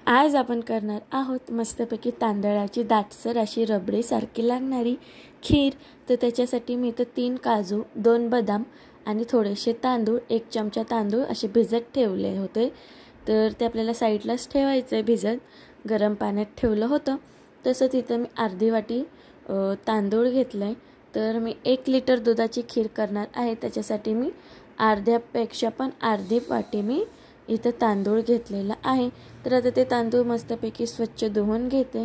आज आपण करणार आहोत मस्तपैकी तांदळाची दाटसर अशी रबडीसारखी लागणारी खीर। तर त्याच्यासाठी मी इथे 3 काजू, 2 बदाम आणि थोडेसे तांदूळ, 1 चमचा तांदूळ असे भिजत ठेवले होते। तर ते आपल्याला साईडलाच ठेवायचे भिजत, गरम पाण्यात ठेवलं होतं। तसंच इथे मी अर्धी वाटी तांदूळ घेतलाय। तर मी 1 लिटर दुधाची खीर करणार आहे, त्याच्यासाठी मी अर्ध्यापेक्षा पण अर्धी वाटी मी इथे तांदूळ घेतलेला आहे। तर आता ते तांदूळ मस्तपैकी स्वच्छ धुवून घेते।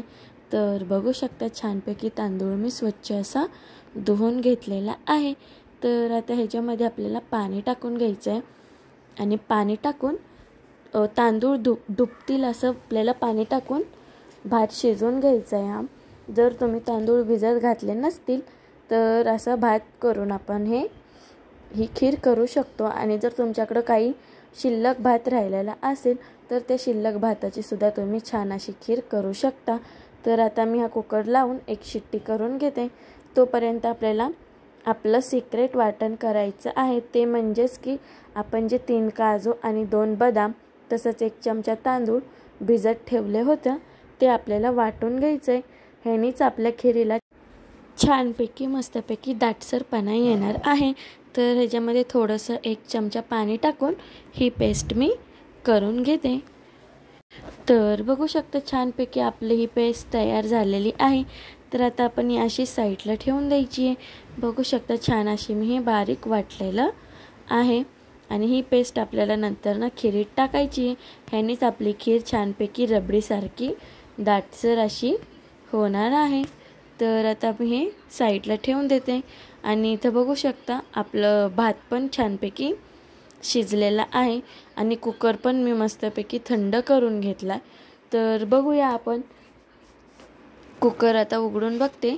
तर बघू शकता छानपैकी तांदूळ मी स्वच्छ असा धुवून घेतलेला आहे। तर आता ह्याच्यामध्ये आपल्याला पाणी टाकून घ्यायचं आहे आणि पाणी टाकून तांदूळ डुबतील असं आपल्याला पाणी टाकून भात शिजवून घ्यायचा आहे। जर तुम्ही तांदूळ भिजत घातले नसतील तर असा भात करून आपण ही खीर करू शकतो। आणि जर तुमच्याकडे काही शिल्लक भात राहिलेला असेल तर त्या शिल्लक भाताची सुद्धा तुम्ही छान अशी खीर करू शकता। तर आता मी हा कुकर लावून 1 शिट्टी करून घेते। तोपर्यंत आपल्याला आपलं सिक्रेट वाटण करायचं आहे, ते म्हणजेच की आपण जे 3 काजू आणि 2 बदाम तसंच 1 चमचा तांदूळ भिजत ठेवले होते ते आपल्याला वाटून घ्यायचं आहे। ह्यानीच आपल्या खीरीला छानपैकी मस्तपैकी दाटसरपणा येणार आहे। तर ह्याच्यामध्ये थोडंसं 1 चमचा पाणी टाकून ही पेस्ट मी करून घेते। तर बघू शकता छानपैकी आपली ही पेस्ट तयार झालेली आहे। तर आता आपण ही अशी साईडला ठेवून द्यायची आहे। बघू शकता छान अशी मी हे बारीक वाटलेलं आहे आणि ही पेस्ट आपल्याला नंतर ना खीरीत टाकायची आहे। ह्यानीच आपली खीर छानपैकी रबडीसारखी दाटसर अशी होणार आहे। तर आता मी हे साईडला ठेवून देते आणि इथं बघू शकता आपलं भात पण छानपैकी शिजलेला आहे आणि कुकर पण मी मस्तपैकी थंड करून घेतला। तर बघूया आपण कुकर आता उघडून बघते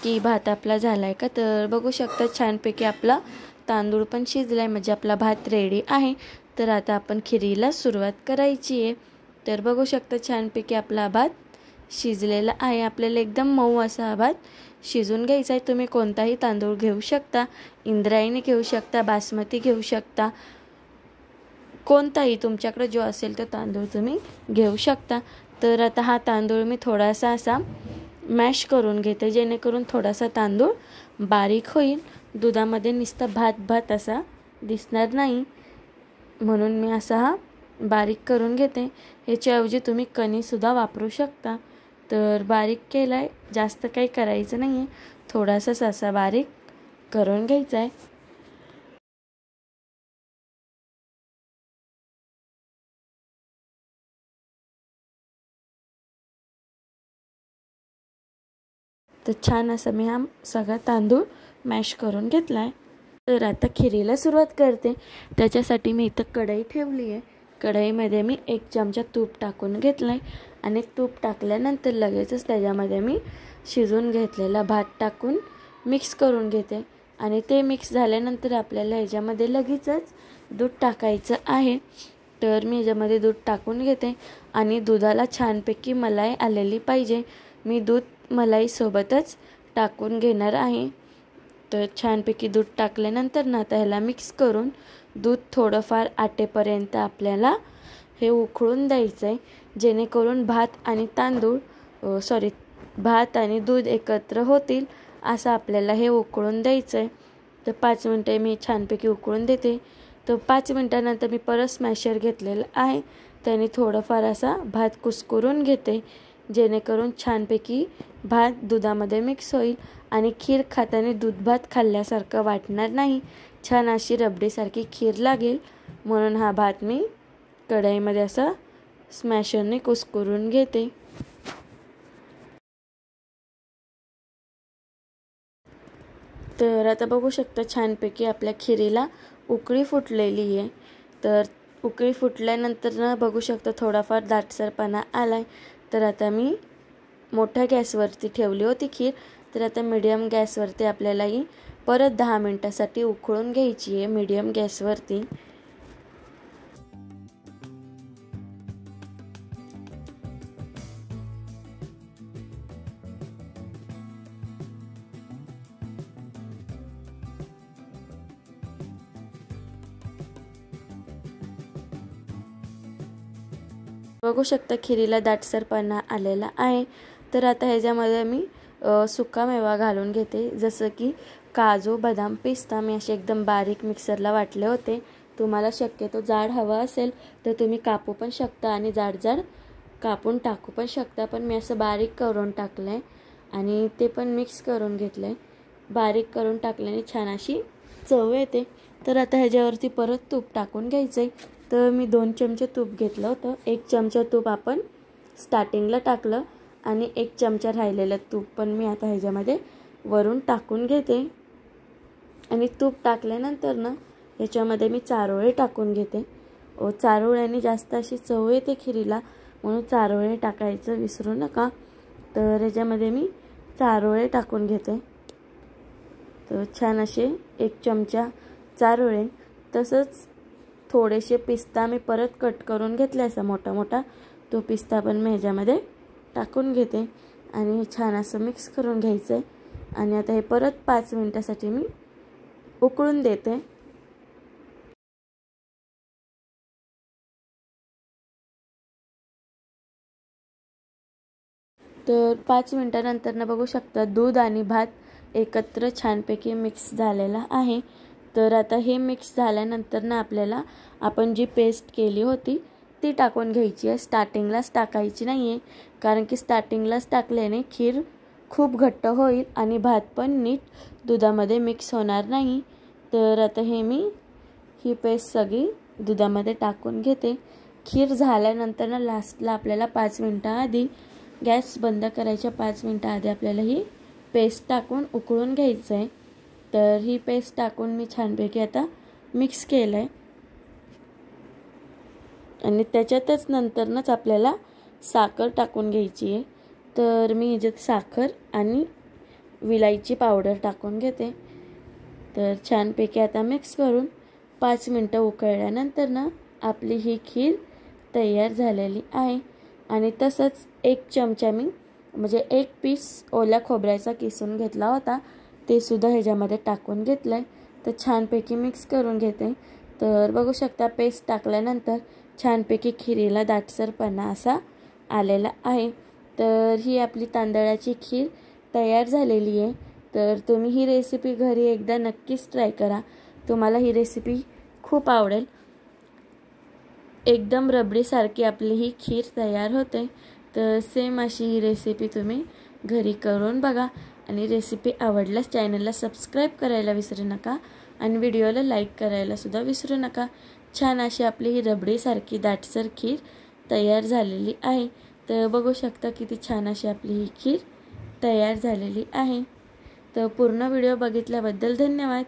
की भात आपला झालाय का। तर बघू शकता छानपैकी आपला तांदूळ पण शिजलाय, म्हणजे आपला भात रेडी आहे। तर आता आपण खिरीला सुरुवात करायची आहे। तर बघू शकता छानपैकी आपला भात शिजलेला आहे। आपल्याला एकदम मऊ असा भात शिजून घ्यायचा आहे। तुम्ही कोणताही तांदूळ घेऊ शकता, इंद्रायणी घेऊ शकता, बासमती घेऊ शकता, कोणताही तुमच्याकडे जो असेल तो तांदूळ तुम्ही घेऊ शकता। तर आता हा तांदूळ मी थोडासा असा मॅश करून घेते, जेणेकरून थोडासा तांदूळ बारीक होईल। दुधामध्ये नुसता भात भात असा दिसणार नाही, म्हणून मी असा हा बारीक करून घेते। ह्याच्याऐवजी तुम्ही कणीसुद्धा वापरू शकता। तर बारीक केलाय, जास्त काही करायचं नाही आहे, थोडासाच असा बारीक करून घ्यायचा आहे। तर छान असं मी हा सगळा तांदूळ मॅश करून घेतला आहे। तर आता खिरीला सुरुवात करते। त्याच्यासाठी मी इथं कढई ठेवली आहे। कढईमध्ये मी 1 चमचा तूप टाकून घेतलं आहे आणि तूप टाकल्यानंतर लगेचच त्याच्यामध्ये मी शिजून घेतलेला भात टाकून मिक्स करून घेते। आणि ते मिक्स झाल्यानंतर आपल्याला ह्याच्यामध्ये लगेचच दूध टाकायचं आहे। तर मी ह्याच्यामध्ये दूध टाकून घेते आणि दुधाला छानपैकी मलाई आलेली पाहिजे। मी दूध मलाई सोबतच टाकून घेणार आहे। तर छानपैकी दूध टाकल्यानंतर ना आता ह्याला मिक्स करून दूध थोडंफार आटेपर्यंत आपल्याला हे उकळून द्यायचं आहे, जेणेकरून भात आणि दूध एकत्र होतील असं आपल्याला हे उकळून द्यायचं आहे। तर 5 मिनिटे मी छानपैकी उकळून देते। तर 5 मिनिटानंतर मी परत स्मॅशर घेतलेलं आहे, त्याने थोडंफार असा भात कुस्करून घेते, जेणेकरून छानपैकी भात दुधामध्ये मिक्स होईल आणि खीर खाताना दूध भात खाल्ल्यासारखं वाटणार नाही, छान अशी रबडीसारखी खीर लागेल। म्हणून हा भात मी कढईमध्ये असा स्मॅशरने कुस्करून घेते। तर आता बघू शकता छानपैकी आपल्या खिरीला उकळी फुटलेली आहे। तर उकळी फुटल्यानंतर ना बघू शकता थोडाफार दाटसरपणा आलाय। तर आता मी मोठ्या गॅसवरती ठेवली होती खीर, तर आता मीडियम गॅसवरती आपल्याला ही परत 10 मिनिटासाठी उकळून घ्यायची आहे मीडियम गॅसवरती। बघू शकता खिरीला दाटसरपणा आलेला आहे। तर आता ह्याच्यामध्ये मी सुका मेवा घालून घेते, जसं की काजू, बदाम, पिस्ता मी असे एकदम बारीक मिक्सरला वाटले होते। तुम्हाला शक्यतो जाड हवा असेल तर तुम्ही कापू पण शकता आणि जाड जाड कापून टाकू पण शकता, पण मी असं बारीक करून टाकलंय आणि ते पण मिक्स करून घेतलंय। बारीक करून टाकल्याने छान अशी चव येते। तर आता ह्याच्यावरती परत तूप टाकून घ्यायचंय। तर मी 2 चमचे तूप घेतलं होतं। 1 चमचा तूप आपण स्टार्टिंगला टाकलं आणि 1 चमचा राहिलेलं तूप पण मी आता ह्याच्यामध्ये वरून टाकून घेते। आणि तूप टाकल्यानंतर ना याच्यामध्ये मी चारोळे टाकून घेते। चारोळ्याने जास्त अशी चव येते खिरीला, म्हणून चारोळे टाकायचं विसरू नका। तर याच्यामध्ये मी चारोळे टाकून घेते। तर छान असे 1 चमचा चारोळे, तसंच थोडेसे पिस्ता मी परत कट करून घेतले असा मोठा मोठा, तो पिस्ता पण मी ह्याच्यामध्ये टाकून घेते आणि छान असं मिक्स करून घ्यायचं। आणि आता हे परत 5 मिनिटासाठी मी उकळून देते। तर 5 मिनिटानंतर ना बघू शकता दूध आणि भात एकत्र छानपैकी मिक्स झालेला आहे। तर आता हे मिक्स झाल्यानंतर ना आपल्याला आपण जी पेस्ट केली होती ती टाकून घ्यायची आहे। स्टार्टिंगलाच टाकायची नाही आहे, कारण की स्टार्टिंगलाच टाकल्याने खीर खूप घट्ट होईल आणि भात पण नीट दुधामध्ये मिक्स होणार नाही। तर आता ही पेस्ट सगळी दुधामध्ये टाकून घेते। खीर झाल्यानंतर ना लास्टला आपल्याला 5 मिनिटाआधी गॅस बंद करायच्या 5 मिनिटाआधी आपल्याला ही पेस्ट टाकून उकळून घ्यायचं आहे। तर ही पेस्ट टाकून मी छानपैकी आता मिक्स केलं आहे आणि त्याच्यातच नंतरच आपल्याला साखर टाकून घ्यायची आहे। तर मी ह्याच्यात साखर आणि विलायची पावडर टाकून घेते। तर छानपैकी आता मिक्स करून 5 मिनिटं उकळल्यानंतर ना आपली ही खीर तयार झालेली आहे। आणि तसंच 1 चमचा मी म्हणजे 1 पीस ओल्या खोबऱ्याचा किसून घेतला होता, ते सुद्धा ह्याच्यामध्ये टाकून घेतलंय। तर छानपैकी मिक्स करून घेते। तर बघू शकता पेस्ट टाकल्यानंतर छानपैकी खिरीला दाटसरपणा असा आलेला आहे। तर ही आपली तांदळाची खीर तयार झालेली आहे। तर तुम्ही ही रेसिपी घरी एकदा नक्कीच ट्राय करा, तुम्हाला ही रेसिपी खूप आवडेल। एकदम रबडीसारखी आपली ही खीर तयार होते। तर सेम अशी ही रेसिपी तुम्ही घरी करून बघा आणि रेसिपी आवडल्यास चॅनलला सबस्क्राईब करायला विसरू नका आणि व्हिडिओला लाईक करायला सुद्धा विसरू नका। छान अशी आपली ही रबडीसारखी दाटसर खीर तयार झालेली आहे। तर बघू शकता किती छान अशी आपली ही खीर तयार झालेली आहे। तर पूर्ण व्हिडिओ बघितल्याबद्दल धन्यवाद।